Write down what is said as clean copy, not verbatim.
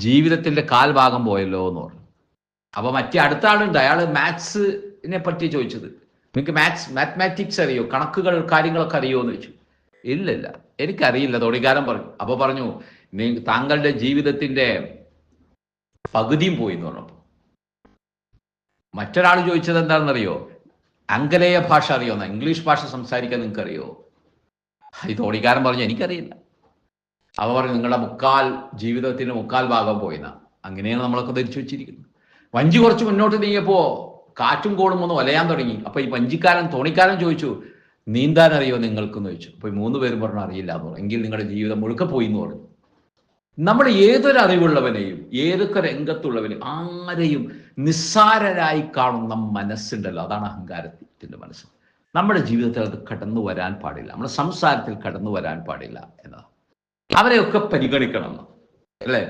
ജീവിതത്തിന്റെ കാൽഭാഗം പോയല്ലോ എന്ന് പറഞ്ഞു. അപ്പൊ മറ്റേ അടുത്ത ആളുണ്ട്, അയാൾ മാത്സിനെ പറ്റി ചോദിച്ചത്, നിങ്ങൾക്ക് മാത്തമാറ്റിക്സ് അറിയോ, കണക്കുകൾ കാര്യങ്ങളൊക്കെ അറിയോ എന്ന് ചോദിച്ചു. ഇല്ലില്ല, എനിക്കറിയില്ല തോണിക്കാരൻ പറഞ്ഞു. അപ്പൊ പറഞ്ഞു, താങ്കളുടെ ജീവിതത്തിന്റെ പകുതിയും പോയി എന്ന് പറഞ്ഞു. മറ്റൊരാൾ ചോദിച്ചത് എന്താണെന്നറിയോ, ആംഗലേയ ഭാഷ അറിയോന്ന, ഇംഗ്ലീഷ് ഭാഷ സംസാരിക്കാൻ നിങ്ങൾക്ക് അറിയോ? ഈ തോണിക്കാരൻ പറഞ്ഞു, എനിക്കറിയില്ല. അവ പറഞ്ഞു, നിങ്ങളുടെ ജീവിതത്തിന്റെ മുക്കാൽ ഭാഗം പോയിന്ന. അങ്ങനെയാണ് നമ്മളൊക്കെ ധരിച്ചു വെച്ചിരിക്കുന്നത്. വഞ്ചി കുറച്ച് മുന്നോട്ട് നീങ്ങിയപ്പോ കാറ്റും കോളും ഒന്ന് വലയാൻ തുടങ്ങി. അപ്പൊ ഈ തോണിക്കാരൻ ചോദിച്ചു, നീന്താൻ അറിയോ നിങ്ങൾക്കെന്ന് ചോദിച്ചു. അപ്പൊ 3 പേരും പറഞ്ഞു, അറിയില്ല എന്ന് പറഞ്ഞു. എങ്കിൽ നിങ്ങളുടെ ജീവിതം മുഴുക്കെ പോയി എന്ന് പറഞ്ഞു. നമ്മൾ ഏതൊരു അറിവുള്ളവനെയും ഏതൊക്കെ രംഗത്തുള്ളവനെയും ആരെയും നിസ്സാരരായി കാണുന്ന മനസ്സുണ്ടല്ലോ, അതാണ് അഹങ്കാരത്തിന്റെ മനസ്സ്. നമ്മുടെ ജീവിതത്തിൽ അത് കടന്നു വരാൻ പാടില്ല, നമ്മുടെ സംസാരത്തിൽ കടന്നു വരാൻ പാടില്ല എന്നതാണ്. അവരെയൊക്കെ പരിഗണിക്കണം, അല്ലേ?